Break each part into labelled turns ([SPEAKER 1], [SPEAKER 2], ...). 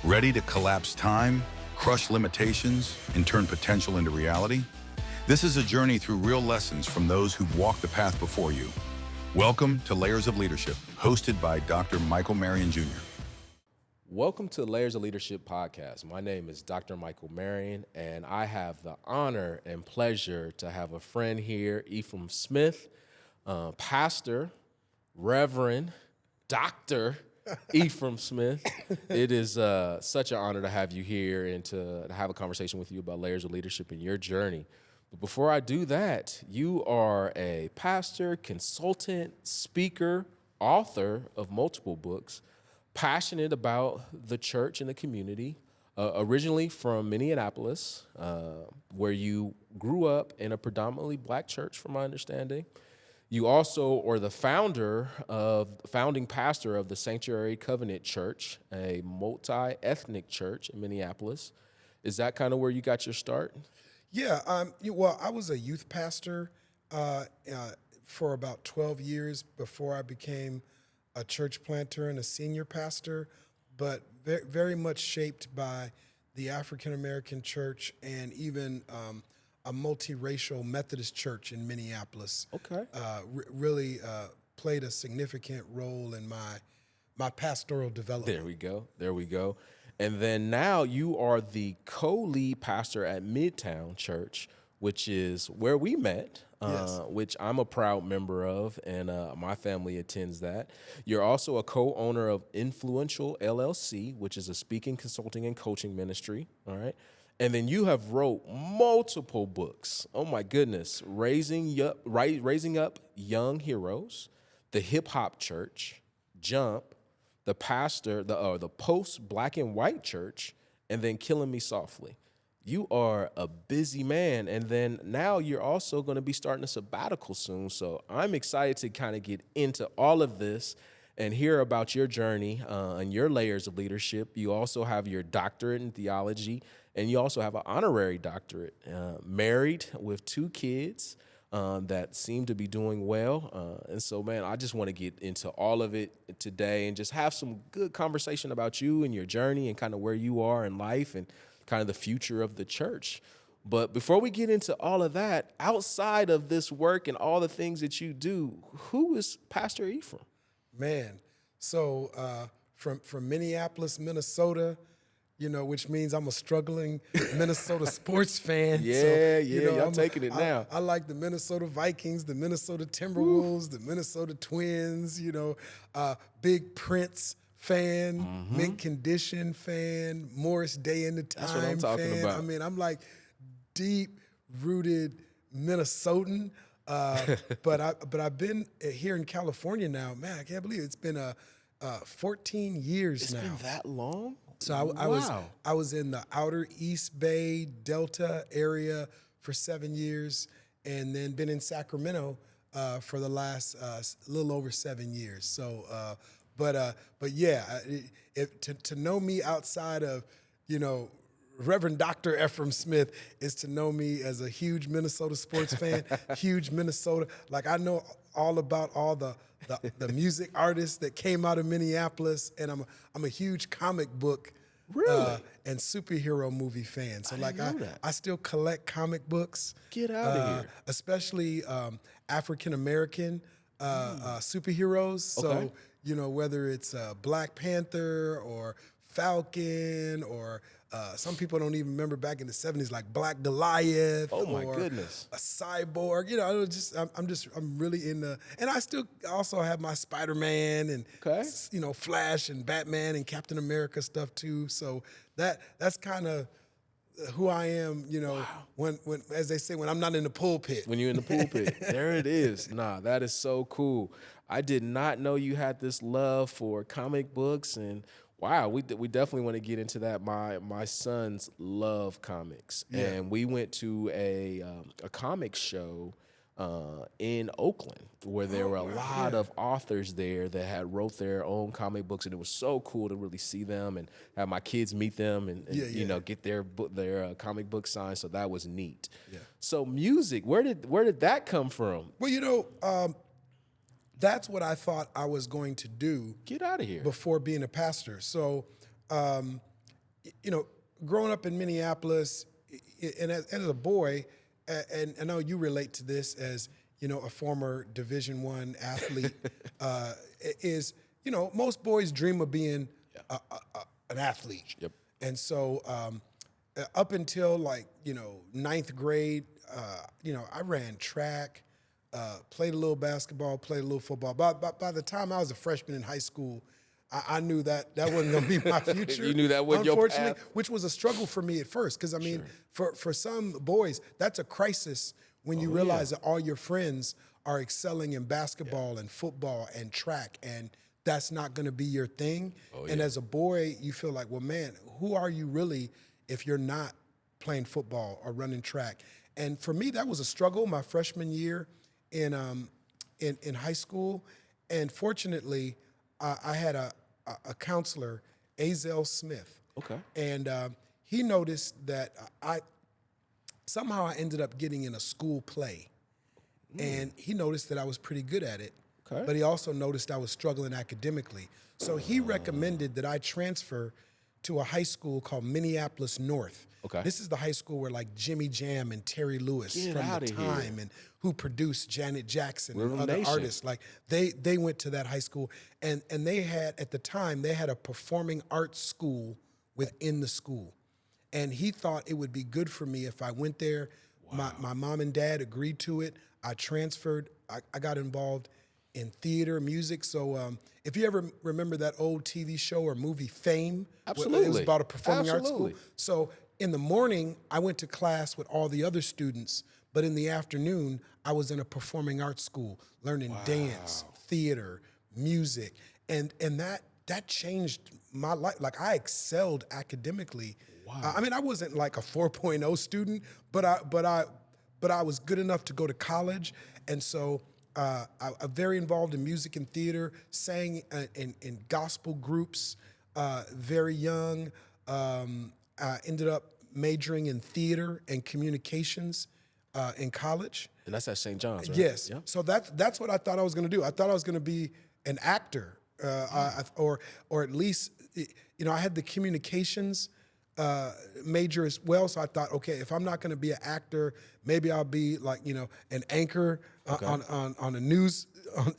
[SPEAKER 1] Ready to collapse time, crush limitations, and turn potential into reality? This is a journey through real lessons from those who've walked the path before you. Welcome to Layers of Leadership, hosted by Dr. Marion Jr.
[SPEAKER 2] Welcome to Layers of Leadership podcast. My name is Dr. Michael Marion, and I have the honor and pleasure to have a friend here, Efrem Smith, pastor, Reverend, Dr. Efrem Smith. It is such an honor to have you here and to have a conversation with you about layers of leadership in your journey. But before I do that, you are a pastor, consultant, speaker, author of multiple books, passionate about the church and the community, originally from Indianapolis, where you grew up in a predominantly black church, from my understanding. You also are the founding pastor of the Sanctuary Covenant Church, a multi-ethnic church in Minneapolis. Is that kind of where you got your start?
[SPEAKER 3] Yeah, well, I was a youth pastor for about 12 years before I became a church planter and a senior pastor, but very much shaped by the African-American church and even a multiracial Methodist church in Minneapolis.
[SPEAKER 2] Okay.
[SPEAKER 3] Really played a significant role in my pastoral development.
[SPEAKER 2] There we go. And then now you are the co-lead pastor at Midtown Church, which is where we met,
[SPEAKER 3] Yes.
[SPEAKER 2] which I'm a proud member of, and my family attends that. You're also a co-owner of Influential LLC, which is a speaking, consulting, and coaching ministry, all right? And then you have wrote multiple books. Oh my goodness. Raising Up Young Heroes, The Hip Hop Church, Jump, The Pastor, the Post Black and White Church, and then Killing Me Softly. You are a busy man. And then now you're also going to be starting a sabbatical soon. So I'm excited to kind of get into all of this and hear about your journey and your layers of leadership. You also have your doctorate in theology, and you also have an honorary doctorate, married with 2 kids that seem to be doing well. And so, man, I just want to get into all of it today and just have some good conversation about you and your journey and kind of where you are in life and kind of the future of the church. But before we get into all of that, outside of this work and all the things that you do, who is Pastor Efrem?
[SPEAKER 3] Man, so from Minneapolis, Minnesota, which means I'm a struggling Minnesota sports fan.
[SPEAKER 2] Y'all taking it now.
[SPEAKER 3] I like the Minnesota Vikings, the Minnesota Timberwolves, the Minnesota Twins, big Prince fan, mint condition fan, Morris Day in the Time
[SPEAKER 2] That's what I'm talking
[SPEAKER 3] fan.
[SPEAKER 2] about.
[SPEAKER 3] I mean, I'm like deep-rooted Minnesotan. But I've been here in California now. Man, I can't believe it's been 14 years now.
[SPEAKER 2] It's been that long?
[SPEAKER 3] So I was in the outer East Bay Delta area for 7 years, and then been in Sacramento for the last little over 7 years. So, but yeah, to know me outside of Reverend Dr. Efrem Smith is to know me as a huge Minnesota sports fan, huge Minnesota. Like, I know all about all the music artists that came out of Minneapolis, and I'm a huge comic book and superhero movie fan. So I still collect comic books.
[SPEAKER 2] Get out of here.
[SPEAKER 3] Especially African American superheroes.
[SPEAKER 2] Okay.
[SPEAKER 3] So whether it's Black Panther or Falcon or some people don't even remember back in the 70s, like Black Goliath.
[SPEAKER 2] Oh my
[SPEAKER 3] or
[SPEAKER 2] goodness.
[SPEAKER 3] A Cyborg. I'm really in the, and I still also have my Spider-Man and Flash and Batman and Captain America stuff too. So that's kind of who I am.
[SPEAKER 2] Wow.
[SPEAKER 3] when as they say, when I'm not in the pulpit.
[SPEAKER 2] When you're in the pulpit. There it is. Nah, that is so cool. I did not know you had this love for comic books, and wow, we definitely want to get into that. My sons love comics, and we went to a comic show in Oakland where there were a lot of authors there that had wrote their own comic books, and it was so cool to really see them and have my kids meet them and get their comic book signed. So that was neat. Yeah. So music, where did that come from?
[SPEAKER 3] Well, that's what I thought I was going to do.
[SPEAKER 2] Get out of here.
[SPEAKER 3] Before being a pastor. So you know, growing up in Minneapolis, and as a boy, and I know you relate to this as, you know, a former Division I athlete, is, you know, most boys dream of being an athlete.
[SPEAKER 2] Yep.
[SPEAKER 3] And so up until like, you know, ninth grade, you know, I ran track, played a little basketball, played a little football. By the time I was a freshman in high school, I knew that wasn't going to be my future.
[SPEAKER 2] You knew that wasn't your
[SPEAKER 3] unfortunately,
[SPEAKER 2] path?
[SPEAKER 3] which was a struggle for me at first. Because, I mean, for some boys, that's a crisis when you realize that all your friends are excelling in basketball and football and track, and that's not going to be your thing. And as a boy, you feel like, well, man, who are you really if you're not playing football or running track? And for me, that was a struggle my freshman year in high school. And fortunately, I had a counselor, Efrem Smith.
[SPEAKER 2] Okay.
[SPEAKER 3] And he noticed that I ended up getting in a school play. And he noticed that I was pretty good at it.
[SPEAKER 2] Okay.
[SPEAKER 3] But he also noticed I was struggling academically. So he recommended that I transfer to a high school called Minneapolis North.
[SPEAKER 2] Okay.
[SPEAKER 3] This is the high school where like Jimmy Jam and Terry Lewis
[SPEAKER 2] Get
[SPEAKER 3] from
[SPEAKER 2] outta
[SPEAKER 3] the
[SPEAKER 2] here.
[SPEAKER 3] time and who produced Janet Jackson
[SPEAKER 2] Rhythm
[SPEAKER 3] and other
[SPEAKER 2] Nation.
[SPEAKER 3] artists. Like they went to that high school, and they had, at the time, they had a performing arts school within the school. And he thought it would be good for me if I went there. My mom and dad agreed to it. I transferred. I got involved in theater, music. So if you ever remember that old TV show or movie Fame,
[SPEAKER 2] Absolutely.
[SPEAKER 3] it was about a performing arts
[SPEAKER 2] Absolutely.
[SPEAKER 3] school. So in the morning, I went to class with all the other students, but in the afternoon, I was in a performing arts school, learning dance, theater, music, and that changed my life. Like, I excelled academically. Wow. I mean, I wasn't like a 4.0 student, but I was good enough to go to college, and so I'm very involved in music and theater, sang in gospel groups very young. I ended up majoring in theater and communications in college.
[SPEAKER 2] And that's at St. John's, right?
[SPEAKER 3] Yes.
[SPEAKER 2] Yep.
[SPEAKER 3] So that's what I thought I was going to do. I thought I was going to be an actor, or at least, you know, I had the communications major as well. So I thought, okay, if I'm not going to be an actor, maybe I'll be like, you know, an anchor on a news,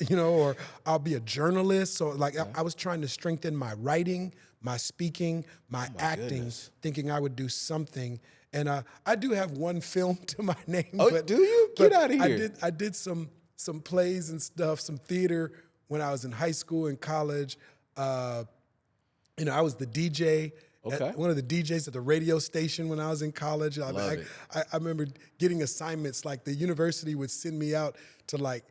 [SPEAKER 3] you know, or I'll be a journalist. So like I was trying to strengthen my writing, my speaking, my acting,
[SPEAKER 2] goodness.
[SPEAKER 3] thinking I would do something. And I do have one film to my name.
[SPEAKER 2] Oh,
[SPEAKER 3] but,
[SPEAKER 2] do you? Get out of here.
[SPEAKER 3] I did some plays and stuff, some theater when I was in high school and college. You know, I was the DJ.
[SPEAKER 2] Okay.
[SPEAKER 3] One of the DJs at the radio station when I was in college.
[SPEAKER 2] Love it.
[SPEAKER 3] I remember getting assignments, like the university would send me out to like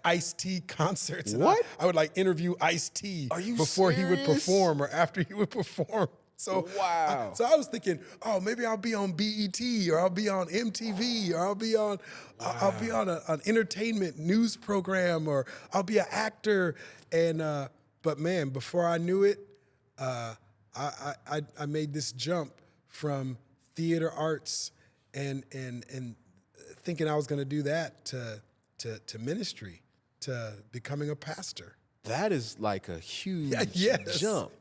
[SPEAKER 3] Ice-T concerts. And
[SPEAKER 2] What?
[SPEAKER 3] I would like interview Ice-T
[SPEAKER 2] Are you
[SPEAKER 3] before he would
[SPEAKER 2] serious?
[SPEAKER 3] perform or after he would perform. So
[SPEAKER 2] Wow.
[SPEAKER 3] so I was thinking, oh, maybe I'll be on BET or I'll be on MTV or I'll be on an entertainment news program or I'll be an actor. And but man, before I knew it, I made this jump from theater arts and thinking I was going to do that to ministry, to becoming a pastor.
[SPEAKER 2] That is like a huge
[SPEAKER 3] Yes.
[SPEAKER 2] jump.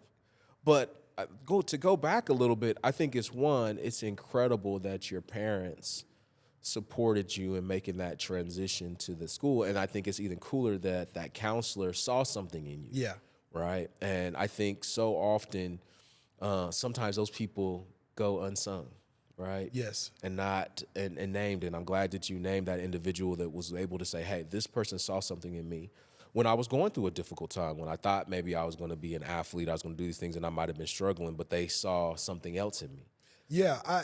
[SPEAKER 2] But to go back a little bit, I think it's incredible that your parents supported you in making that transition to the school. And I think it's even cooler that that counselor saw something in you.
[SPEAKER 3] Yeah.
[SPEAKER 2] Right. And I think so often, sometimes those people go unsung, right?
[SPEAKER 3] Yes.
[SPEAKER 2] And not and named. And I'm glad that you named that individual that was able to say, hey, this person saw something in me when I was going through a difficult time, when I thought maybe I was going to be an athlete, I was going to do these things and I might have been struggling, but they saw something else in me.
[SPEAKER 3] Yeah,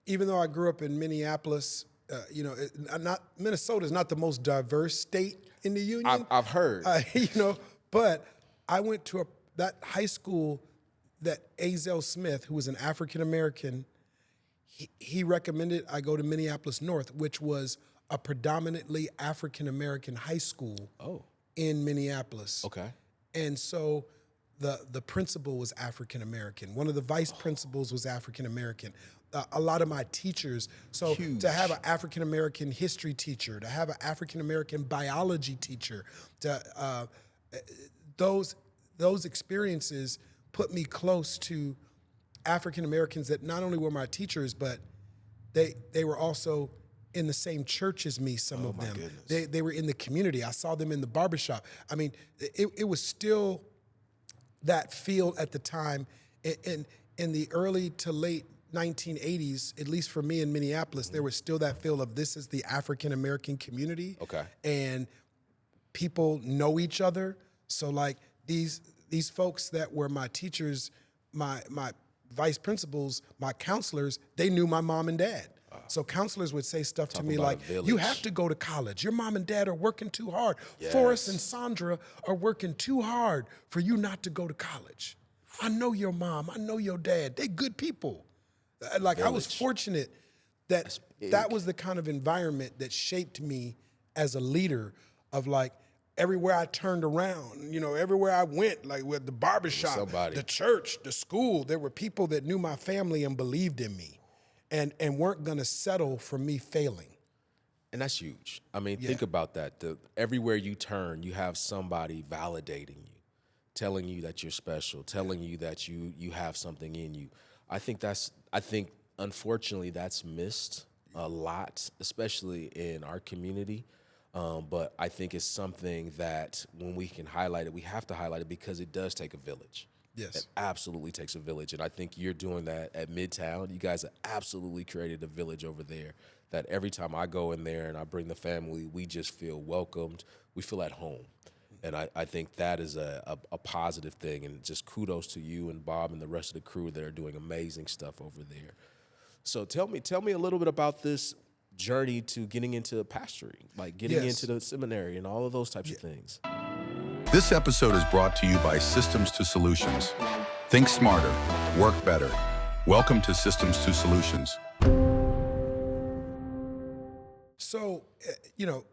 [SPEAKER 3] even though I grew up in Minneapolis, Minnesota is not the most diverse state in the union.
[SPEAKER 2] I've heard.
[SPEAKER 3] But I went to that high school that Efrem Smith, who was an African American, he recommended I go to Minneapolis North, which was a predominantly African American high school in Minneapolis.
[SPEAKER 2] Okay.
[SPEAKER 3] And so the principal was African American. One of the vice principals was African American. A lot of my teachers. So
[SPEAKER 2] Huge.
[SPEAKER 3] to have an African American history teacher, to have an African American biology teacher, those experiences put me close to African Americans that not only were my teachers, but they were also in the same church as me, some of them. They were in the community. I saw them in the barbershop. I mean, it was still that feel at the time. In the early to late 1980s, at least for me in Minneapolis, there was still that feel of this is the African American community.
[SPEAKER 2] Okay.
[SPEAKER 3] And people know each other. So like these folks that were my teachers, my vice principals, my counselors, they knew my mom and dad. So counselors would say stuff to me like, you have to go to college. Your mom and dad are working too hard.
[SPEAKER 2] Yes.
[SPEAKER 3] Forrest and Sandra are working too hard for you not to go to college. I know your mom. I know your dad. They good people. Like I was fortunate that that was the kind of environment that shaped me as a leader of like, everywhere I turned around, you know, everywhere I went, like with the barbershop, the church, the school, there were people that knew my family and believed in me and weren't gonna settle for me failing.
[SPEAKER 2] And that's huge. I mean, think about that. Everywhere you turn, you have somebody validating you, telling you that you're special, telling you that you have something in you. I think unfortunately that's missed a lot, especially in our community. But I think it's something that when we can highlight it, we have to highlight it because it does take a village.
[SPEAKER 3] Yes.
[SPEAKER 2] It absolutely takes a village. And I think you're doing that at Midtown. You guys have absolutely created a village over there that every time I go in there and I bring the family, we just feel welcomed. We feel at home. And I think that is a positive thing. And just kudos to you and Bob and the rest of the crew that are doing amazing stuff over there. So tell me a little bit about this journey to getting into pastoring, like getting into the seminary and all of those types of things.
[SPEAKER 1] This episode is brought to you by Systems to Solutions. Think smarter, work better. Welcome to Systems to Solutions.
[SPEAKER 3] So, you know,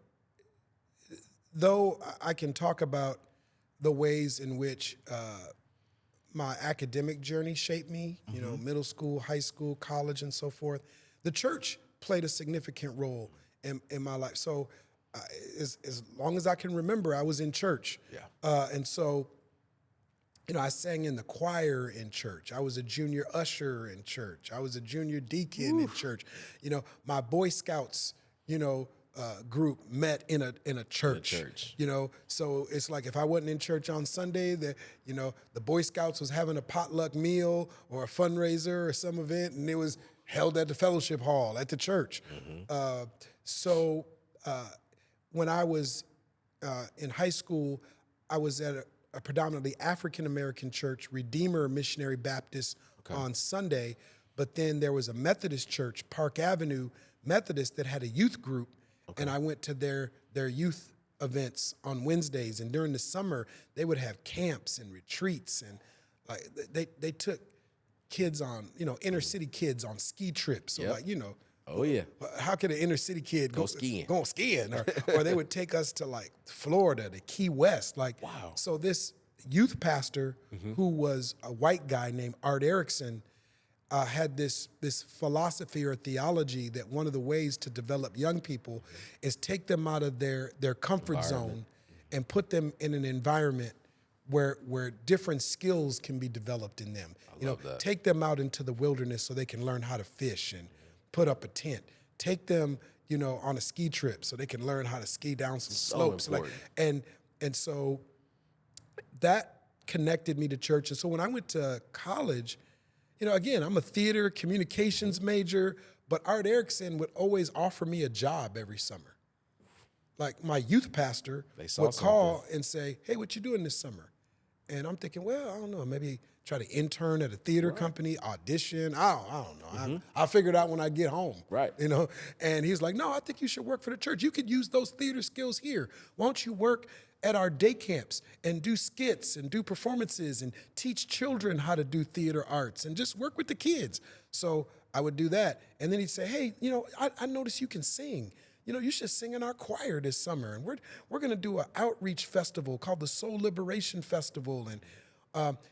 [SPEAKER 3] though I can talk about the ways in which my academic journey shaped me, you know, middle school, high school, college, and so forth, the church played a significant role in my life. So as long as I can remember, I was in church.
[SPEAKER 2] Yeah.
[SPEAKER 3] And so, you know, I sang in the choir in church. I was a junior usher in church. I was a junior deacon in church. You know, my Boy Scouts, you know, group met in a church. You know, so it's like if I wasn't in church on Sunday, you know, the Boy Scouts was having a potluck meal or a fundraiser or some event, and it was held at the fellowship hall at the church. So when I was in high school, I was at a predominantly African-American church, Redeemer Missionary Baptist on Sunday, but then there was a Methodist church, Park Avenue Methodist, that had a youth group, and I went to their youth events on Wednesdays, and during the summer, they would have camps and retreats, and like they took kids on, you know, inner city kids on ski trips. So like, you know, how could an inner city kid go skiing? Or they would take us to like Florida, to Key West. Like, wow. So this youth pastor who was a white guy named Art Erickson had this philosophy or theology that one of the ways to develop young people is take them out of their comfort zone and put them in an environment where different skills can be developed in them. Take them out into the wilderness so they can learn how to fish and put up a tent. Take them, you know, on a ski trip so they can learn how to ski down some slopes. And so that connected me to church. And so when I went to college, you know, again, I'm a theater communications major, but Art Erickson would always offer me a job every summer. Like my youth pastor would call and say, hey, what you doing this summer? And I'm thinking, well, I don't know, maybe try to intern at a theater company, audition. I don't know. I'll figure it out when I get home.
[SPEAKER 2] Right.
[SPEAKER 3] You know? And he's like, no, I think you should work for the church. You could use those theater skills here. Why don't you work at our day camps and do skits and do performances and teach children how to do theater arts and just work with the kids? So I would do that. And then he'd say, hey, you know, I noticed you can sing. You know, you should sing in our choir this summer. And we're going to do an outreach festival called the Soul Liberation Festival. And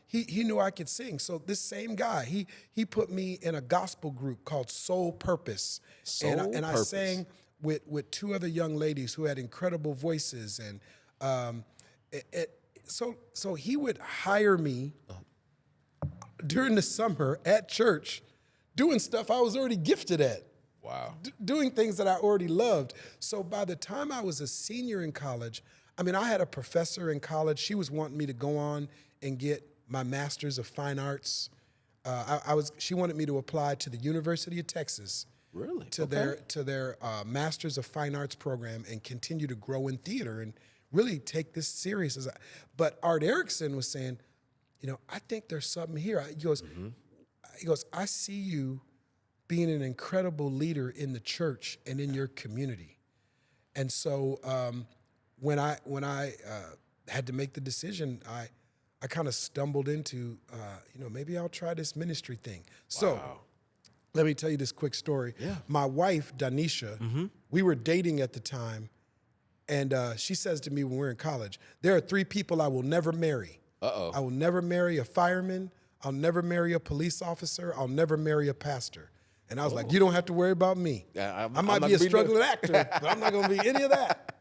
[SPEAKER 3] he knew I could sing. So this same guy, he put me in a gospel group called Soul Purpose. And I sang with two other young ladies who had incredible voices. And so he would hire me during the summer at church doing stuff I was already gifted at.
[SPEAKER 2] Wow.
[SPEAKER 3] Doing things that I already loved. So by the time I was a senior in college, I mean, I had a professor in college. She was wanting me to go on and get my Master's of Fine Arts. She wanted me to apply to the University of Texas.
[SPEAKER 2] Really?
[SPEAKER 3] To their Masters of Fine Arts program and continue to grow in theater and really take this serious. But Art Erickson was saying, you know, I think there's something here. He goes, I see you being an incredible leader in the church and in your community. And so when I had to make the decision, I kind of stumbled into, you know, maybe I'll try this ministry thing. Wow. So let me tell you this quick story.
[SPEAKER 2] Yeah.
[SPEAKER 3] My wife, Danisha, we were dating at the time, and she says to me when we're in college, there are 3 people I will never marry. I will never marry a fireman. I'll never marry a police officer. I'll never marry a pastor. And I was like, you don't have to worry about me. I might be a struggling actor, but I'm not going to be any of that.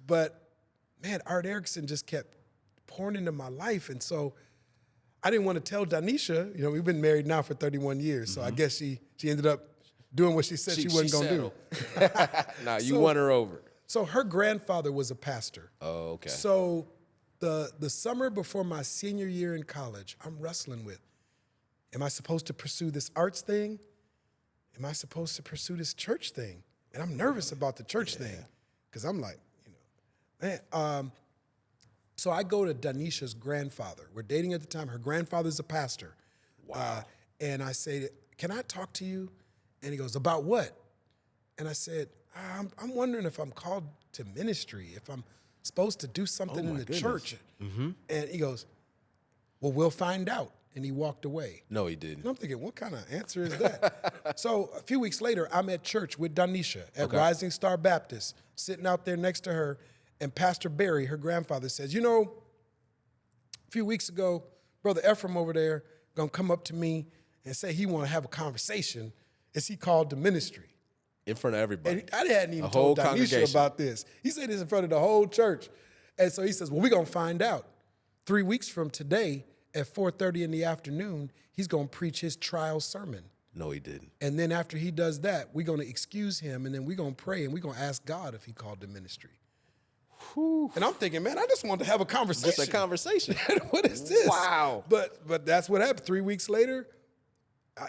[SPEAKER 3] But, man, Art Erickson just kept pouring into my life. And so I didn't want to tell Danisha, you know, we've been married now for 31 years. So I guess she ended up doing what she said she wasn't going to do.
[SPEAKER 2] Nah, you won her over.
[SPEAKER 3] So her grandfather was a pastor.
[SPEAKER 2] Oh, okay.
[SPEAKER 3] So the summer before my senior year in college, I'm wrestling with, am I supposed to pursue this arts thing? Am I supposed to pursue this church thing? And I'm nervous about the church thing because I'm like, you know, man. So I go to Danisha's grandfather. We're dating at the time. Her grandfather's a pastor.
[SPEAKER 2] Wow.
[SPEAKER 3] And I say, can I talk to you? And he goes, about what? And I said, I'm wondering if I'm called to ministry, if I'm supposed to do something in the church. And he goes, well, we'll find out. And he walked away.
[SPEAKER 2] No, he didn't.
[SPEAKER 3] And I'm thinking, what kind of answer is that? So a few weeks later, I'm at church with Danisha at Rising Star Baptist, sitting out there next to her. And Pastor Barry, her grandfather, says, you know, a few weeks ago, Brother Efrem over there gonna come up to me and say he want to have a conversation as he called to ministry.
[SPEAKER 2] In front of everybody.
[SPEAKER 3] And I hadn't even told Danisha about this. He said this in front of the whole church. And so he says, well, we're gonna find out. 3 weeks from today at 4:30 in the afternoon, he's gonna preach his trial sermon.
[SPEAKER 2] No, he didn't.
[SPEAKER 3] And then after he does that, we're gonna excuse him and then we're gonna pray and we're gonna ask God if he called to ministry. Whew. And I'm thinking, man, I just wanted to have a conversation.
[SPEAKER 2] Just a conversation.
[SPEAKER 3] What is this?
[SPEAKER 2] Wow.
[SPEAKER 3] But that's what happened. 3 weeks later,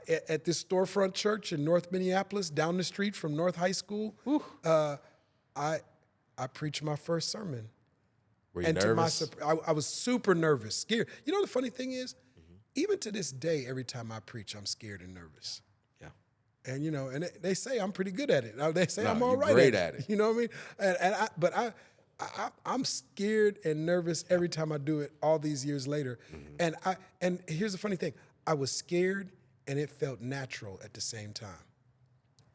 [SPEAKER 3] at this storefront church in North Minneapolis, down the street from North High School, I preached my first sermon.
[SPEAKER 2] Were you nervous?
[SPEAKER 3] I was super nervous, scared. You know the funny thing is, even to this day, every time I preach, I'm scared and nervous.
[SPEAKER 2] Yeah.
[SPEAKER 3] And you know, and they say I'm pretty good at it. They say I'm all right
[SPEAKER 2] great
[SPEAKER 3] at it. You know what I mean? I'm scared and nervous every time I do it all these years later. And here's the funny thing. I was scared and it felt natural at the same time.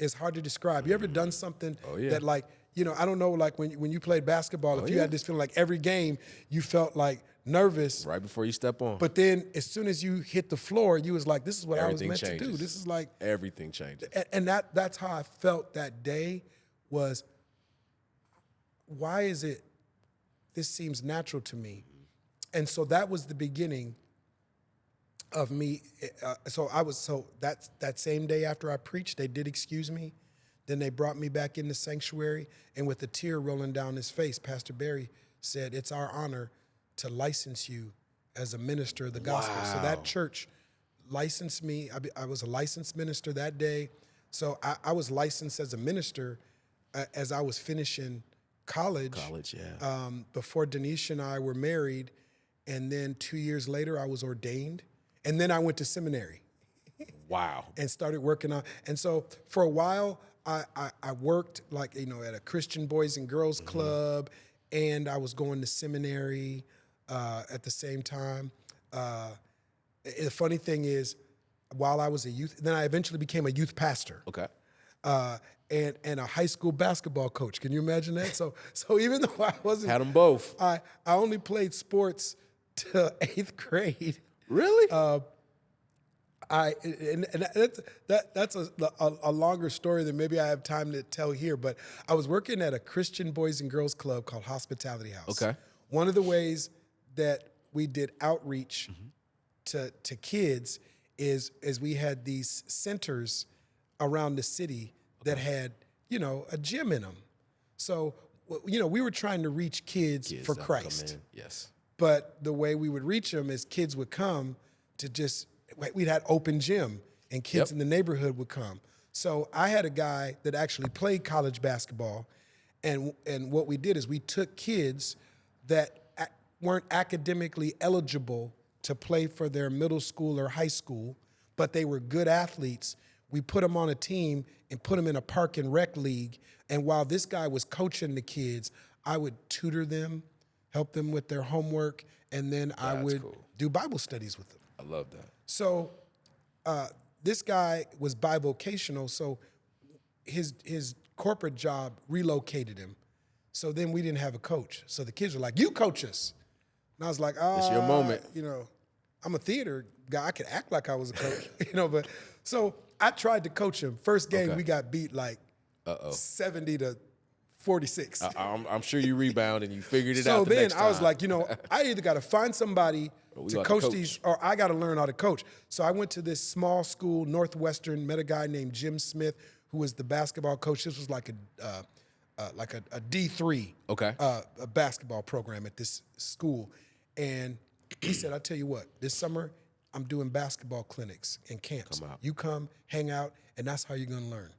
[SPEAKER 3] It's hard to describe. You ever done something that like, you know, I don't know, like when you played basketball, if you had this feeling like every game you felt like nervous.
[SPEAKER 2] Right before you step on.
[SPEAKER 3] But then as soon as you hit the floor, you was like, this is what
[SPEAKER 2] Everything
[SPEAKER 3] I was meant
[SPEAKER 2] changes.
[SPEAKER 3] to do. This is like.
[SPEAKER 2] Everything changes.
[SPEAKER 3] And that's how I felt that day was, why is it this seems natural to me? And so that was the beginning of me. So that same day after I preached, they did excuse me. Then they brought me back in the sanctuary, and with a tear rolling down his face, Pastor Barry said, it's our honor to license you as a minister of the gospel. So that church licensed me. I was a licensed minister that day. So I was licensed as a minister as I was finishing college, before Denise and I were married. And then 2 years later, I was ordained. And then I went to seminary.
[SPEAKER 2] Wow.
[SPEAKER 3] And started working on. And so for a while, I worked like, you know, at a Christian Boys and Girls Club, and I was going to seminary at the same time. The funny thing is, while I was a youth, then I eventually became a youth pastor. Okay. And a high school basketball coach. Can you imagine that? So even though I wasn't
[SPEAKER 2] had them both,
[SPEAKER 3] I only played sports till 8th grade.
[SPEAKER 2] Really?
[SPEAKER 3] That's a longer story than maybe I have time to tell here. But I was working at a Christian Boys and Girls Club called Hospitality House.
[SPEAKER 2] Okay.
[SPEAKER 3] One of the ways that we did outreach to kids is we had these centers around the city that had, a gym in them. So, we were trying to reach kids for Christ.
[SPEAKER 2] Yes.
[SPEAKER 3] But the way we would reach them is kids would come we'd had open gym and kids in the neighborhood would come. So I had a guy that actually played college basketball. And what we did is we took kids that weren't academically eligible to play for their middle school or high school, but they were good athletes. We put them on a team and put them in a park and rec league. And while this guy was coaching the kids, I would tutor them, help them with their homework, and then I would do Bible studies with them.
[SPEAKER 2] I love that.
[SPEAKER 3] So this guy was bivocational, so his corporate job relocated him. So then we didn't have a coach. So the kids were like, "You coach us." And I was like,
[SPEAKER 2] It's your moment.
[SPEAKER 3] I'm a theater guy. I could act like I was a coach, but so I tried to coach him. First game, we got beat like 70-46.
[SPEAKER 2] I'm sure you rebounded and you figured it out.
[SPEAKER 3] So
[SPEAKER 2] the
[SPEAKER 3] then
[SPEAKER 2] next
[SPEAKER 3] I was
[SPEAKER 2] time.
[SPEAKER 3] like, I either got to find somebody to coach these, or I got to learn how to coach. So I went to this small school, Northwestern, met a guy named Jim Smith, who was the basketball coach. This was like a D3 a basketball program at this school. And he said, "I'll tell you what, this summer I'm doing basketball clinics and camps. You come, hang out, and that's how you're going to learn."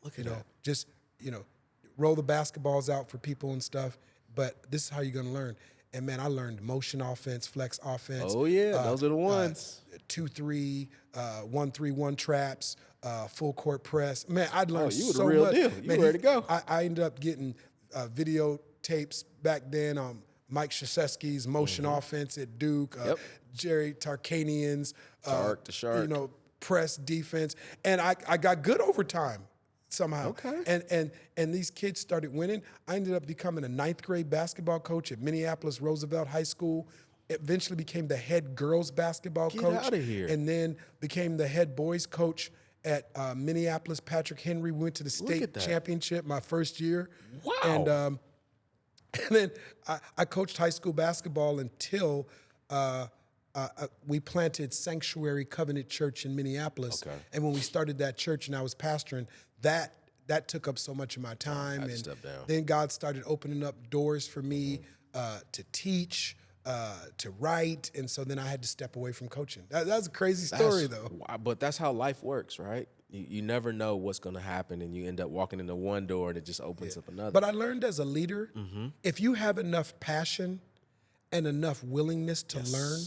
[SPEAKER 2] Look at that.
[SPEAKER 3] Just, roll the basketballs out for people and stuff, but this is how you're going to learn. And man, I learned motion offense, flex offense.
[SPEAKER 2] Oh yeah, those are the ones.
[SPEAKER 3] 2-3, 1-3-1 traps, full court press. Man, I'd learned
[SPEAKER 2] you were the
[SPEAKER 3] so
[SPEAKER 2] real
[SPEAKER 3] much.
[SPEAKER 2] deal. You ready to go.
[SPEAKER 3] I ended up getting videotapes back then on Mike Krzyzewski's motion offense at Duke, Jerry Tarkanian's
[SPEAKER 2] Tark the Shark.
[SPEAKER 3] press defense. And I got good over time somehow.
[SPEAKER 2] Okay.
[SPEAKER 3] And these kids started winning. I ended up becoming a 9th grade basketball coach at Minneapolis Roosevelt High School. Eventually became the head girls basketball coach.
[SPEAKER 2] Get out of here.
[SPEAKER 3] And then became the head boys coach at Minneapolis Patrick Henry. We went to the state championship my first year.
[SPEAKER 2] Wow.
[SPEAKER 3] And then I coached high school basketball until we planted Sanctuary Covenant Church in Minneapolis.
[SPEAKER 2] Okay.
[SPEAKER 3] And when we started that church and I was pastoring, that took up so much of my time. And then God started opening up doors for me to teach, to write. And so then I had to step away from coaching. That's a crazy story, though.
[SPEAKER 2] But that's how life works, right? You never know what's going to happen, and you end up walking into one door and it just opens up another.
[SPEAKER 3] But I learned as a leader, if you have enough passion and enough willingness to learn,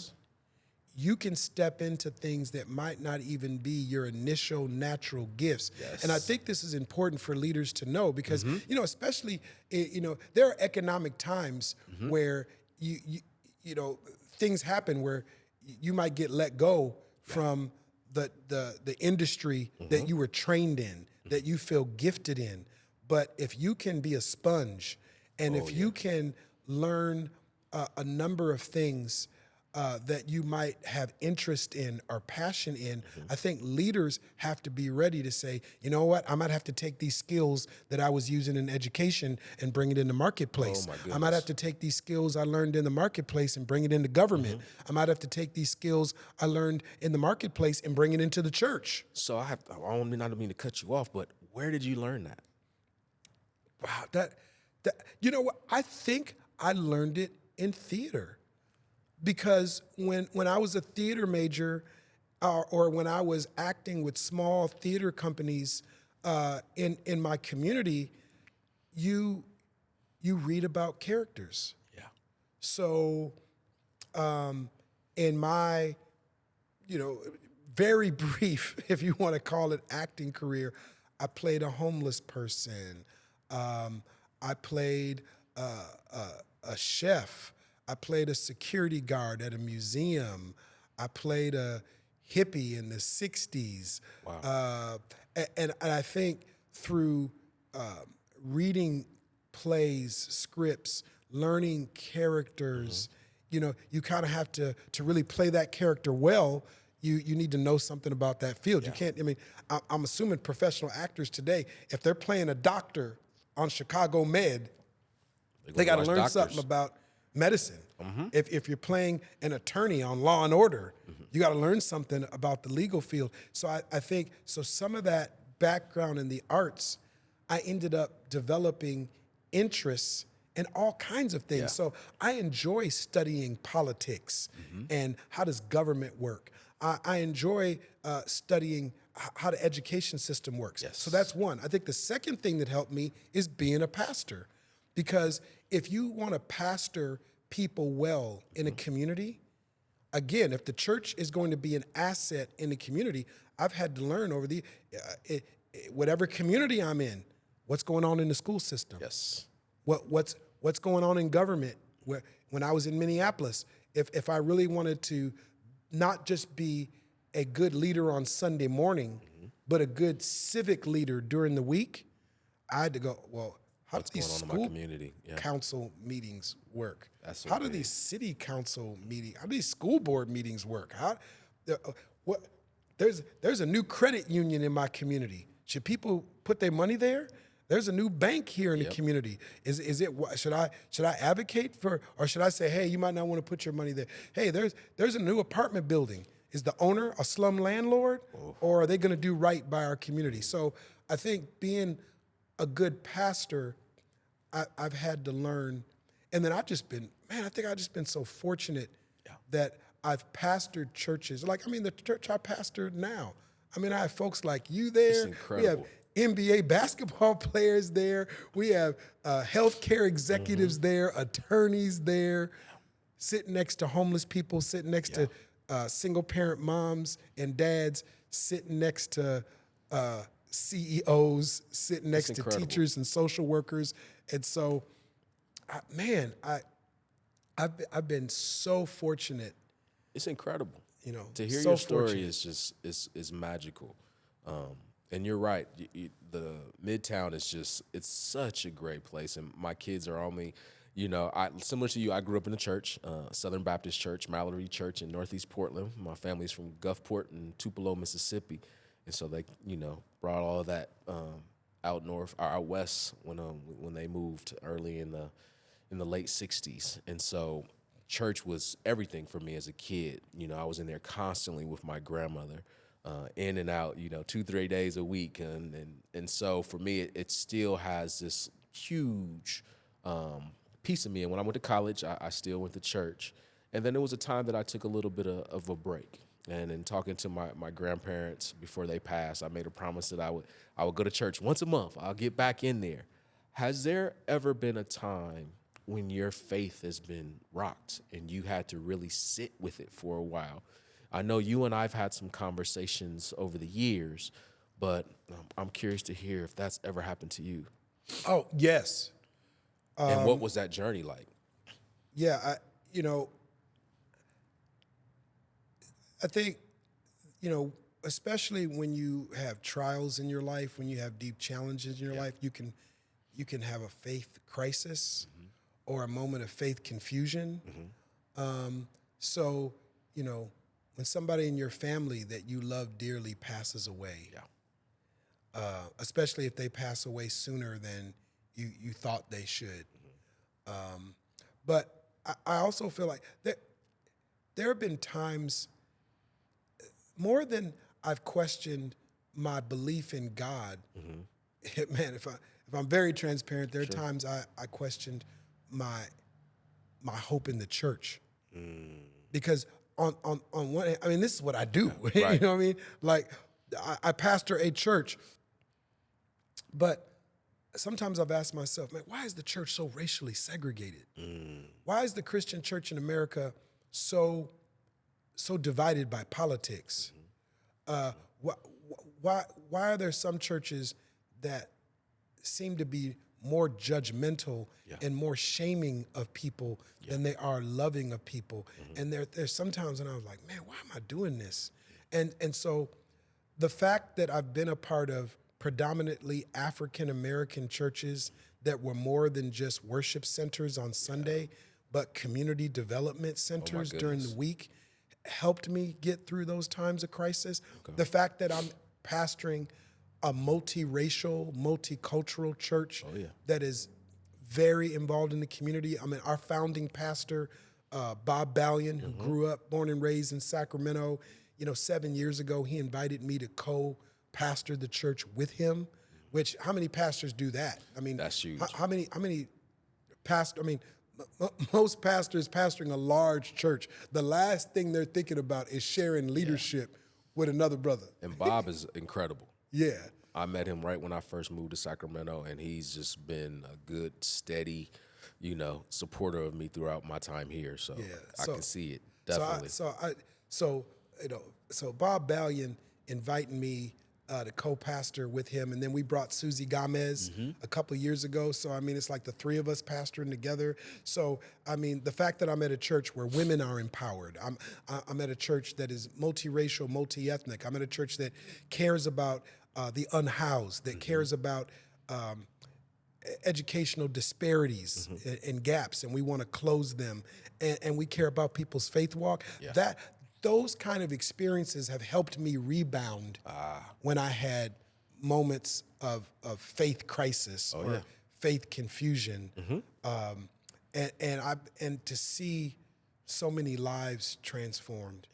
[SPEAKER 3] you can step into things that might not even be your initial natural gifts. And I think this is important for leaders to know because, especially, there are economic times where you things happen where you might get let go from the industry that you were trained in, that you feel gifted in. But if you can be a sponge and if you can learn a number of things that you might have interest in or passion in, I think leaders have to be ready to say, you know what, I might have to take these skills that I was using in education and bring it in the marketplace. I might have to take these skills I learned in the marketplace and bring it into government. I might have to take these skills I learned in the marketplace and bring it into the church.
[SPEAKER 2] So I don't mean to cut you off, but where did you learn that?
[SPEAKER 3] Wow, that you know what? I think I learned it in theater. Because when I was a theater major or when I was acting with small theater companies in my community, you read about characters. Yeah. So in my, very brief, if you want to call it, acting career, I played a homeless person. I played a chef. I played a security guard at a museum. I played a hippie in the 60s. Wow. And I think through reading plays, scripts, learning characters, you kind of have to really play that character well. You need to know something about that field. You can't, I'm assuming professional actors today, if they're playing a doctor on Chicago Med, they got to learn something about medicine. If you're playing an attorney on Law and Order, you got to learn something about the legal field. So I think, so some of that background in the arts, I ended up developing interests in all kinds of things.
[SPEAKER 2] Yeah.
[SPEAKER 3] So I enjoy studying politics and how does government work. I enjoy studying how the education system works.
[SPEAKER 2] Yes.
[SPEAKER 3] So that's one. I think the second thing that helped me is being a pastor. Because if you want to pastor people well in a community, again, if the church is going to be an asset in the community, I've had to learn over the whatever community I'm in, what's going on in the school system.
[SPEAKER 2] Yes.
[SPEAKER 3] What's going on in government? When I was in Minneapolis, if I really wanted to not just be a good leader on Sunday morning, but a good civic leader during the week, I had to go, well, how do these school council meetings work?
[SPEAKER 2] That's so
[SPEAKER 3] how do
[SPEAKER 2] big.
[SPEAKER 3] these city council meetings, how do these school board meetings work? There's a new credit union in my community. Should people put their money there? There's a new bank here in the community. Should I advocate for, or should I say, hey, you might not want to put your money there? Hey, there's a new apartment building. Is the owner a slum landlord, or are they going to do right by our community? So I think being a good pastor, I've had to learn, and then I think I've just been so fortunate that I've pastored churches. Like, I mean, the church I pastor now, I mean, I have folks like you there.
[SPEAKER 2] It's incredible.
[SPEAKER 3] We have NBA basketball players there. We have healthcare executives there, attorneys there, sitting next to homeless people, sitting next to single-parent moms and dads, sitting next to CEOs, sitting next to teachers and social workers. And so, I've been so fortunate.
[SPEAKER 2] It's incredible.
[SPEAKER 3] You know,
[SPEAKER 2] to hear
[SPEAKER 3] so
[SPEAKER 2] your story
[SPEAKER 3] fortunate.
[SPEAKER 2] is just is magical. And you're right. The Midtown is it's such a great place, and my kids are on me. You know, similar to you, I grew up in a church, Southern Baptist Church, Mallory Church in Northeast Portland. My family's from Gulfport and Tupelo, Mississippi, and so they, brought all of that out north or out west when they moved early in the late '60s, and so church was everything for me as a kid. You know, I was in there constantly with my grandmother, in and out, 2-3 days a week, and so for me, it still has this huge piece of me. And when I went to college, I still went to church. And then there was a time that I took a little bit of a break. And in talking to my grandparents before they passed, I made a promise that I would go to church once a month. I'll get back in there. Has there ever been a time when your faith has been rocked and you had to really sit with it for a while? I know you and I've had some conversations over the years, but I'm curious to hear if that's ever happened to you.
[SPEAKER 3] Oh, yes.
[SPEAKER 2] And what was that journey like?
[SPEAKER 3] Yeah, I think, especially when you have trials in your life, when you have deep challenges in your life, you can have a faith crisis or a moment of faith confusion. So, when somebody in your family that you love dearly passes away, especially if they pass away sooner than you thought they should. But I also feel like there have been times, more than I've questioned my belief in God, man, if I'm very transparent, there are times I questioned my hope in the church. Because on one hand, I mean, this is what I do.
[SPEAKER 2] Right.
[SPEAKER 3] You know what I mean? Like, I pastor a church, but sometimes I've asked myself, man, why is the church so racially segregated? Why is the Christian church in America so divided by politics? Why are there some churches that seem to be more judgmental and more shaming of people than they are loving of people? And there's sometimes when I was like, man, why am I doing this? And so the fact that I've been a part of predominantly African-American churches that were more than just worship centers on Sunday, but community development centers during the week, helped me get through those times of crisis. The fact that I'm pastoring a multiracial, multicultural church that is very involved in the community. I mean, our founding pastor Bob Ballion, who grew up, born and raised in Sacramento. 7 years ago, he invited me to co-pastor the church with him, which how many pastors do that? I mean,
[SPEAKER 2] That's huge.
[SPEAKER 3] How many pastors, most pastors pastoring a large church, the last thing they're thinking about is sharing leadership with another brother.
[SPEAKER 2] And Bob is incredible.
[SPEAKER 3] Yeah.
[SPEAKER 2] I met him right when I first moved to Sacramento, and he's just been a good, steady, supporter of me throughout my time here. So I can see it, definitely.
[SPEAKER 3] So Bob Ballion invited me to co-pastor with him, and then we brought Susie Gomez a couple of years ago. So it's like the three of us pastoring together. So the fact that I'm at a church where women are empowered, I'm at a church that is multiracial, multi-ethnic. I'm at a church that cares about the unhoused, that cares about educational disparities and gaps, and we want to close them, and we care about people's faith walk. Those kind of experiences have helped me rebound when I had moments of faith crisis or faith confusion, and to see so many lives transformed.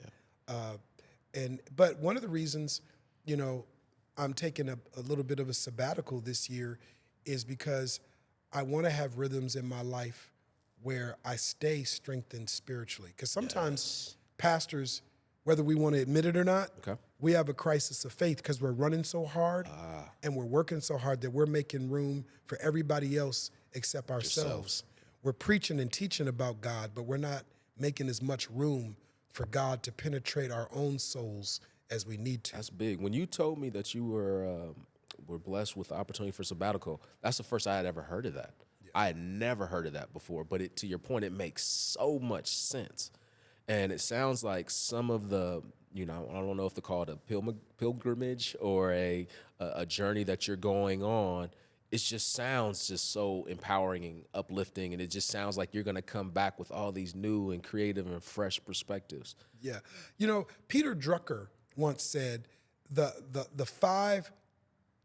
[SPEAKER 3] But one of the reasons, I'm taking a little bit of a sabbatical this year is because I want to have rhythms in my life where I stay strengthened spiritually. Because sometimes pastors, whether we want to admit it or not, we have a crisis of faith because we're running so hard and we're working so hard that we're making room for everybody else except ourselves. We're preaching and teaching about God, but we're not making as much room for God to penetrate our own souls as we need to.
[SPEAKER 2] That's big. When you told me that you were blessed with the opportunity for sabbatical, that's the first I had ever heard of that. I had never heard of that before, but to your point, it makes so much sense. And it sounds like some of the, I don't know if they call it a pilgrimage or a journey that you're going on. It just sounds just so empowering and uplifting, and it just sounds like you're going to come back with all these new and creative and fresh perspectives.
[SPEAKER 3] Yeah. Peter Drucker once said the 5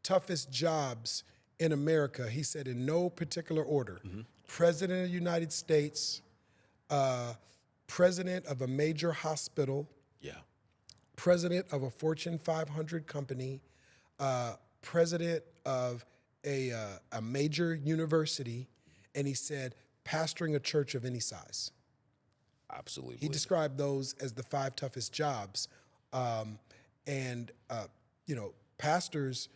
[SPEAKER 3] toughest jobs in America, he said in no particular order: President of the United States, president of a major hospital, president of a Fortune 500 company, president of a major university, and he said pastoring a church of any size.
[SPEAKER 2] Absolutely.
[SPEAKER 3] He described those as the 5 toughest jobs. Pastors,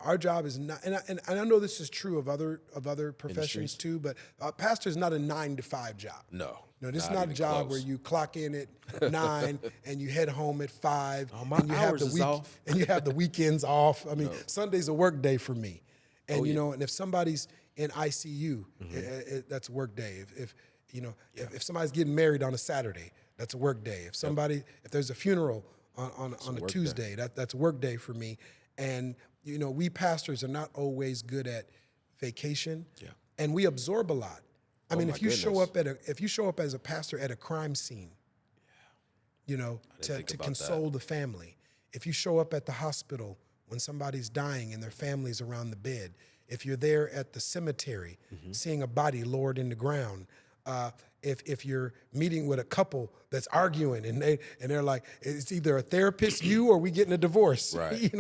[SPEAKER 3] our job is not, and I know this is true of other professions too, but pastor is not a 9-to-5 job.
[SPEAKER 2] No,
[SPEAKER 3] this is not a job where you clock in at 9 and you head home at 5.
[SPEAKER 2] My
[SPEAKER 3] and you
[SPEAKER 2] hours
[SPEAKER 3] have
[SPEAKER 2] is off.
[SPEAKER 3] And you have the weekends off. Sunday's a work day for me, and and if somebody's in ICU, that's a work day. If somebody's getting married on a Saturday, that's a work day. If there's a funeral on a Tuesday, that's a work day for me. And we pastors are not always good at vacation, and we absorb a lot. If you show up as a pastor at a crime scene, to console the family, if you show up at the hospital when somebody's dying and their family's around the bed, if you're there at the cemetery seeing a body lowered in the ground, if you're meeting with a couple that's arguing and they're like, it's either a therapist, or we getting a divorce.
[SPEAKER 2] Right.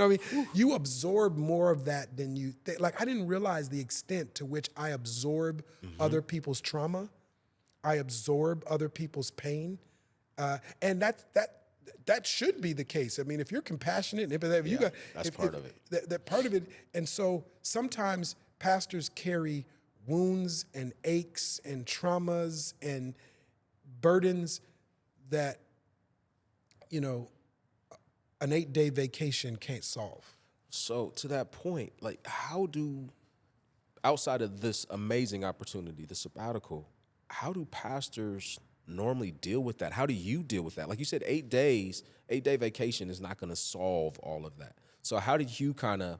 [SPEAKER 3] You absorb more of that than you think. Like, I didn't realize the extent to which I absorb other people's trauma. I absorb other people's pain. And that should be the case. If you're compassionate,
[SPEAKER 2] that's part of it.
[SPEAKER 3] That part of it. And so sometimes pastors carry wounds and aches and traumas and burdens that, an 8-day vacation can't solve.
[SPEAKER 2] So to that point, how do, outside of this amazing opportunity, the sabbatical, how do pastors normally deal with that? How do you deal with that? Like you said, 8 day vacation is not going to solve all of that. So how did you kind of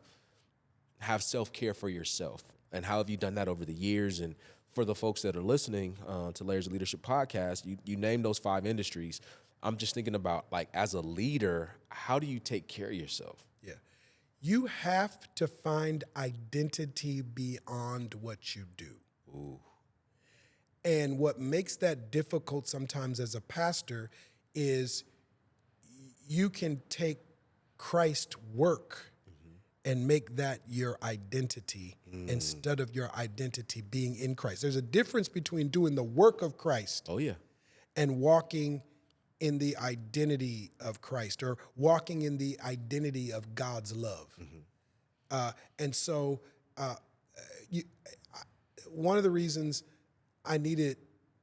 [SPEAKER 2] have self-care for yourself? And how have you done that over the years? And for the folks that are listening to Layers of Leadership podcast, you named those 5 industries. I'm just thinking about, as a leader, how do you take care of yourself?
[SPEAKER 3] Yeah. You have to find identity beyond what you do.
[SPEAKER 2] Ooh.
[SPEAKER 3] And what makes that difficult sometimes as a pastor is you can take Christ's work and make that your identity instead of your identity being in Christ. There's a difference between doing the work of Christ
[SPEAKER 2] Oh, yeah.
[SPEAKER 3] and walking in the identity of Christ or walking in the identity of God's love. And so one of the reasons I needed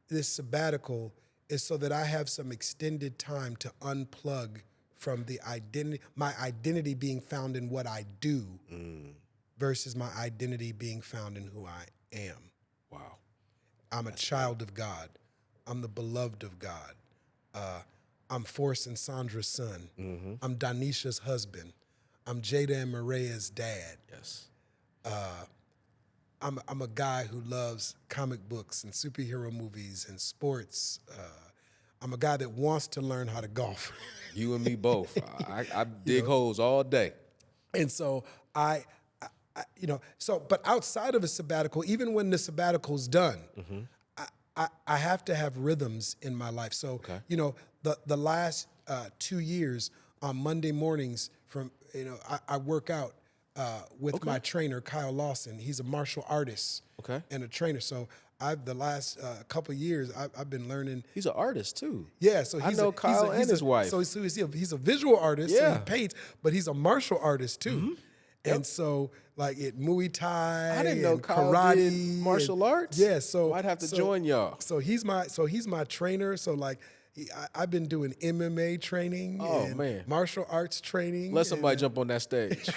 [SPEAKER 3] this sabbatical is so that I have some extended time to unplug from the identity, my identity being found in what I do versus my identity being found in who I am.
[SPEAKER 2] Wow.
[SPEAKER 3] I'm a child of God. I'm the beloved of God. I'm Forrest and Sandra's son. I'm Danisha's husband. I'm Jada and Maria's dad.
[SPEAKER 2] Yes.
[SPEAKER 3] I'm a guy who loves comic books and superhero movies and sports. I'm a guy that wants to learn how to golf.
[SPEAKER 2] You and me both. I dig holes all day.
[SPEAKER 3] And so but outside of a sabbatical, even when the sabbatical's done, I have to have rhythms in my life. So, the last 2 years on Monday mornings I work out with my trainer, Kyle Lawson. He's a martial artist and a trainer. So the last couple of years, I've been learning.
[SPEAKER 2] He's an artist too.
[SPEAKER 3] Yeah, so
[SPEAKER 2] I know Kyle and his wife.
[SPEAKER 3] So he's a visual artist, so he paints, but he's a martial artist too. And so, like Muay Thai,
[SPEAKER 2] I didn't know Kyle
[SPEAKER 3] karate,
[SPEAKER 2] did martial arts.
[SPEAKER 3] Yeah, so
[SPEAKER 2] I'd have to join y'all.
[SPEAKER 3] So he's my trainer. So like, I've been doing MMA training.
[SPEAKER 2] Oh,
[SPEAKER 3] and
[SPEAKER 2] man.
[SPEAKER 3] martial arts training.
[SPEAKER 2] Let somebody jump on that stage.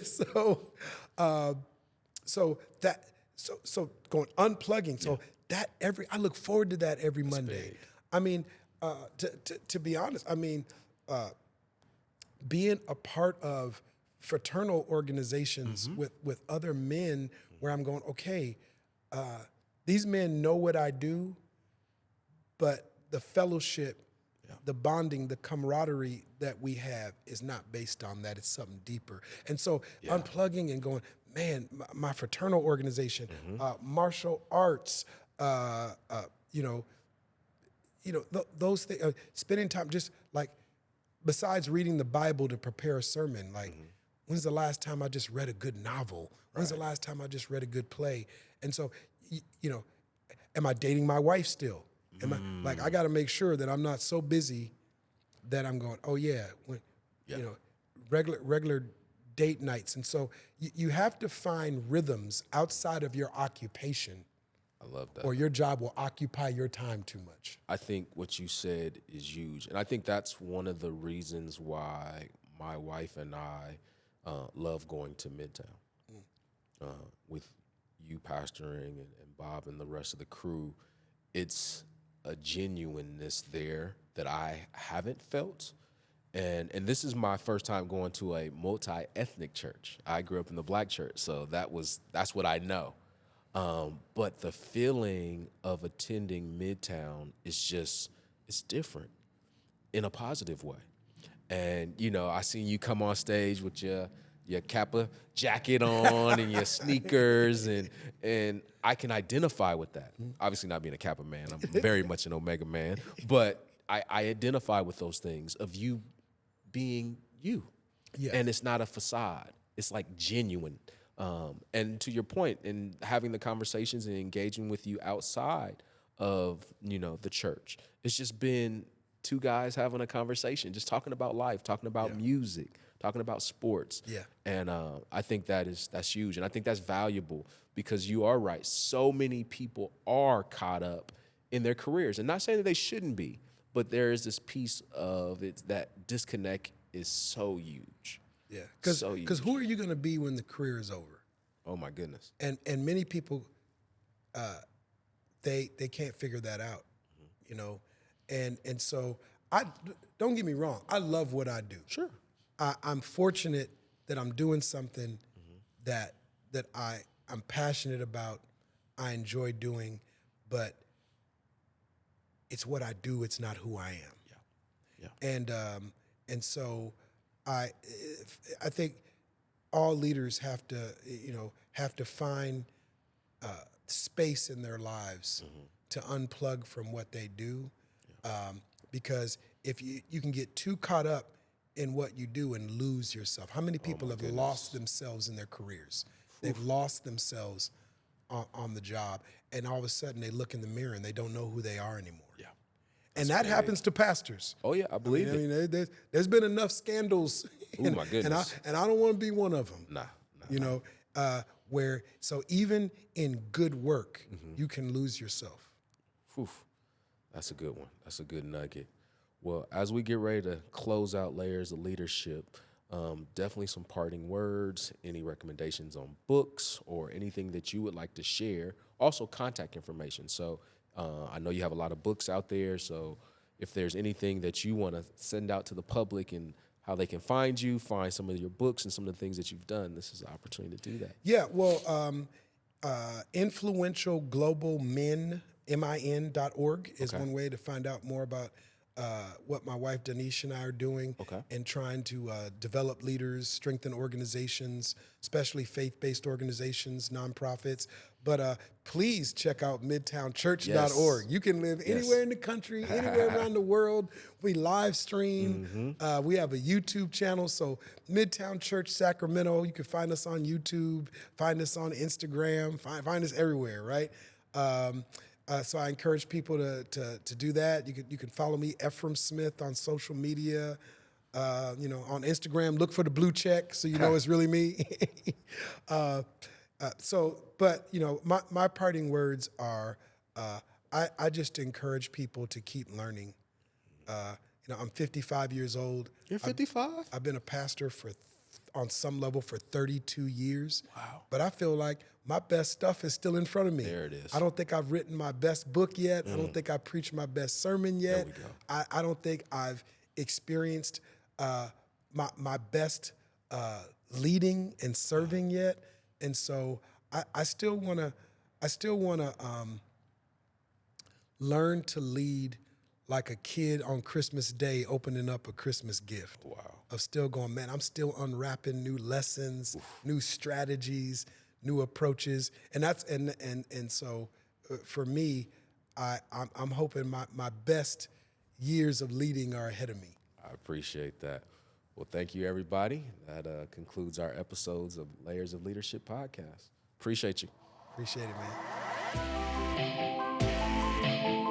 [SPEAKER 3] So going unplugging. So I look forward to that every Monday.
[SPEAKER 2] big.
[SPEAKER 3] I mean, to be honest, being a part of fraternal organizations with other men where I'm going, okay, these men know what I do, but the fellowship, the bonding, the camaraderie that we have is not based on that. It's something deeper. And so unplugging and going, man, my fraternal organization, martial arts, those things, spending time just like, besides reading the Bible to prepare a sermon, like, when's the last time I just read a good novel? When's the last time I just read a good play? And so, am I dating my wife still? I got to make sure that I'm not so busy that I'm going, oh yeah, regular date nights. And so you have to find rhythms outside of your occupation.
[SPEAKER 2] I love that.
[SPEAKER 3] Or your job will occupy your time too much.
[SPEAKER 2] I think what you said is huge. And I think that's one of the reasons why my wife and I love going to Midtown. With you pastoring and Bob and the rest of the crew, it's a genuineness there that I haven't felt. And this is my first time going to a multi-ethnic church. I grew up in the black church, so that's what I know. But the feeling of attending Midtown is it's different in a positive way. And, I seen you come on stage with your Kappa jacket on and your sneakers, and I can identify with that. Obviously not being a Kappa man, I'm very much an Omega man, but I identify with those things of you being you. Yeah. And it's not a facade. It's like genuine. And to your point, in having the conversations and engaging with you outside of, the church, it's just been two guys having a conversation, just talking about life, talking about music, talking about sports. Yeah. And I think that's huge. And I think that's valuable because you are right. So many people are caught up in their careers, and not saying that they shouldn't be, but there is this piece of it that disconnect is so huge.
[SPEAKER 3] Yeah, because who are you going to be when the career is over?
[SPEAKER 2] Oh my goodness!
[SPEAKER 3] And many people, they can't figure that out, And so don't get me wrong. I love what I do.
[SPEAKER 2] Sure,
[SPEAKER 3] I'm fortunate that I'm doing something that I'm passionate about. I enjoy doing, but it's what I do. It's not who I am. Yeah. And so I think all leaders have to find space in their lives to unplug from what they do. Because if you can get too caught up in what you do and lose yourself. How many people have lost themselves in their careers? They've lost themselves on the job, and all of a sudden they look in the mirror and they don't know who they are anymore.
[SPEAKER 2] Yeah.
[SPEAKER 3] And that happens to pastors.
[SPEAKER 2] Oh yeah, I believe it.
[SPEAKER 3] I mean, there's been enough scandals.
[SPEAKER 2] Oh my goodness.
[SPEAKER 3] And I don't want to be one of them.
[SPEAKER 2] Nah.
[SPEAKER 3] You know, where so even in good work, you can lose yourself.
[SPEAKER 2] Oof. That's a good one. That's a good nugget. Well, as we get ready to close out Layers of Leadership, definitely some parting words, any recommendations on books or anything that you would like to share. Also, contact information. So I know you have a lot of books out there. So if there's anything that you want to send out to the public and how they can find you, find some of your books and some of the things that you've done, this is an opportunity to do that.
[SPEAKER 3] Yeah, well, influential global men, min.org is one way to find out more about what my wife Denise and I are doing and trying to develop leaders, strengthen organizations, especially faith-based organizations, nonprofits. But please check out midtownchurch.org. You can live anywhere in the country, anywhere around the world. We live stream. We have a YouTube channel, so Midtown Church Sacramento. You can find us on YouTube, find us on Instagram, find us everywhere, right? So I encourage people to do that. You can follow me, Efrem Smith, on social media. On Instagram, look for the blue check so you know it's really me. But my parting words are, I just encourage people to keep learning. I'm 55 years old.
[SPEAKER 2] You're 55?
[SPEAKER 3] I've been a pastor on some level for 32 years.
[SPEAKER 2] Wow.
[SPEAKER 3] But I feel like my best stuff is still in front of me.
[SPEAKER 2] There it is.
[SPEAKER 3] I don't think I've written my best book yet. I don't think I've preached my best sermon yet.
[SPEAKER 2] There we go.
[SPEAKER 3] I don't think I've experienced my best leading and serving yet. And so I still want to learn to lead like a kid on Christmas Day opening up a Christmas gift.
[SPEAKER 2] Wow.
[SPEAKER 3] Of still going, man, I'm still unwrapping new lessons, new strategies, new approaches. And that's and so for me, I'm hoping my best years of leading are ahead of me.
[SPEAKER 2] I appreciate that. Well, thank you, everybody. That concludes our episodes of Layers of Leadership podcast. Appreciate you.
[SPEAKER 3] Appreciate it, man.